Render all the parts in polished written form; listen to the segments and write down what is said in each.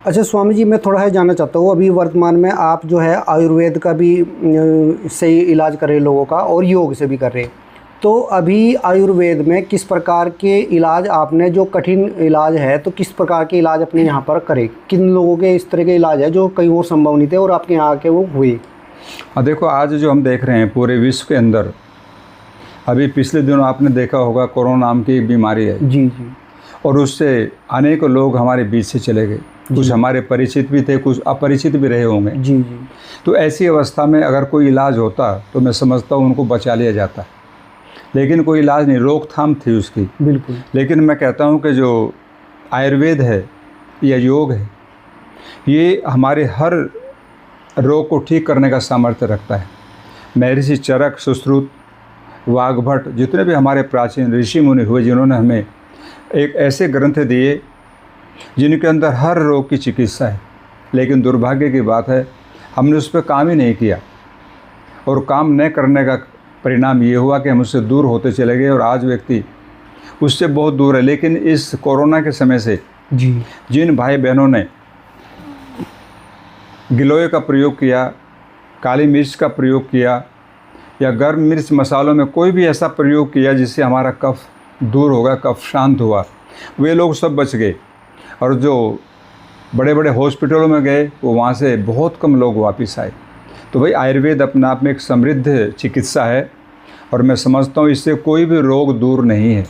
अच्छा स्वामी जी, मैं थोड़ा है जानना चाहता हूँ, अभी वर्तमान में आप जो है आयुर्वेद का भी सही इलाज कर रहे हैं लोगों का, और योग से भी कर रहे हैं। तो अभी आयुर्वेद में किस प्रकार के इलाज आपने, जो कठिन इलाज है, तो किस प्रकार के इलाज अपने यहाँ पर करे? किन लोगों के इस तरह के इलाज है जो कहीं और संभव नहीं थे और आपके यहाँ आके वो हुए? देखो, आज जो हम देख रहे हैं पूरे विश्व के अंदर, अभी पिछले दिनों आपने देखा होगा कोरोना नाम की बीमारी है। जी जी। और उससे अनेकों लोग हमारे बीच से चले गए। कुछ हमारे परिचित भी थे, कुछ अपरिचित भी रहे होंगे। जी जी। तो ऐसी अवस्था में अगर कोई इलाज होता तो मैं समझता हूँ उनको बचा लिया जाता, लेकिन कोई इलाज नहीं, रोकथाम थी उसकी। बिल्कुल। लेकिन मैं कहता हूँ कि जो आयुर्वेद है या योग है, ये हमारे हर रोग को ठीक करने का सामर्थ्य रखता है। महर्षि चरक, सुश्रुत, वाग्भट, जितने भी हमारे प्राचीन ऋषि मुनि हुए, जिन्होंने हमें एक ऐसे ग्रंथ दिए जिनके अंदर हर रोग की चिकित्सा है। लेकिन दुर्भाग्य की बात है, हमने उस पर काम ही नहीं किया, और काम न करने का परिणाम ये हुआ कि हम उससे दूर होते चले गए, और आज व्यक्ति उससे बहुत दूर है। लेकिन इस कोरोना के समय से जी, जिन भाई बहनों ने गिलोय का प्रयोग किया, काली मिर्च का प्रयोग किया, या गर्म मिर्च मसालों में कोई भी ऐसा प्रयोग किया जिससे हमारा कफ दूर होगा, कफ शांत हुआ, वे लोग सब बच गए। और जो बड़े बड़े हॉस्पिटलों में गए, वो वहाँ से बहुत कम लोग वापस आए। तो भाई, आयुर्वेद अपने आप में एक समृद्ध चिकित्सा है, और मैं समझता हूँ इससे कोई भी रोग दूर नहीं है।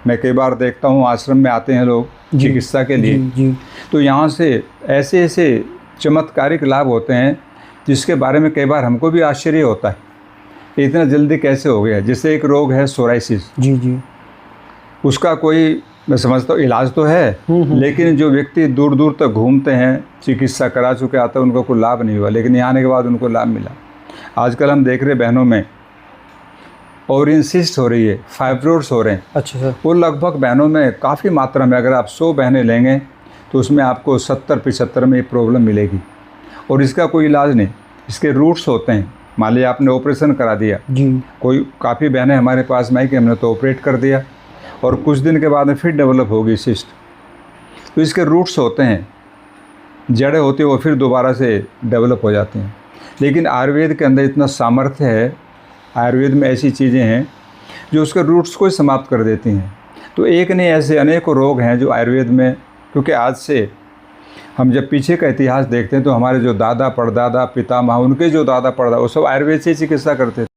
मैं कई बार देखता हूँ आश्रम में आते हैं लोग चिकित्सा के लिए, जी। तो यहाँ से ऐसे ऐसे चमत्कारिक लाभ होते हैं जिसके बारे में कई बार हमको भी आश्चर्य होता है, इतना जल्दी कैसे हो गया। जैसे एक रोग है सोराइसिस, जी जी। उसका कोई, मैं समझता हूँ इलाज तो है, लेकिन जो व्यक्ति दूर दूर तक घूमते हैं, चिकित्सा करा चुके आते हैं, उनको कोई लाभ नहीं हुआ, लेकिन यहाँ आने के बाद उनको लाभ मिला। आजकल हम देख रहे बहनों में ओवरियन सिस्ट हो रही है, फाइब्रोइड्स हो रहे हैं। अच्छा सर। वो लगभग बहनों में काफ़ी मात्रा में, अगर आप 100 बहनें लेंगे तो उसमें आपको 70-75 में ये प्रॉब्लम मिलेगी, और इसका कोई इलाज नहीं। इसके रूट्स होते हैं। मान लिया आपने ऑपरेशन करा दिया जी। कोई, काफ़ी बहनें हमारे पास में आई कि हमने तो ऑपरेट कर दिया, और कुछ दिन के बाद में फिर डेवलप होगी सिस्ट। तो इसके रूट्स होते हैं, जड़ें होती हैं, वो फिर दोबारा से डेवलप हो जाती हैं। लेकिन आयुर्वेद के अंदर इतना सामर्थ्य है, आयुर्वेद में ऐसी चीज़ें हैं जो उसके रूट्स को ही समाप्त कर देती हैं। तो एक नहीं, ऐसे अनेकों रोग हैं जो आयुर्वेद में, क्योंकि आज से हम जब पीछे का इतिहास देखते हैं तो हमारे जो दादा परदादा पितामह, उनके जो दादा परदादा, वो सब आयुर्वेद से चिकित्सा करते थे।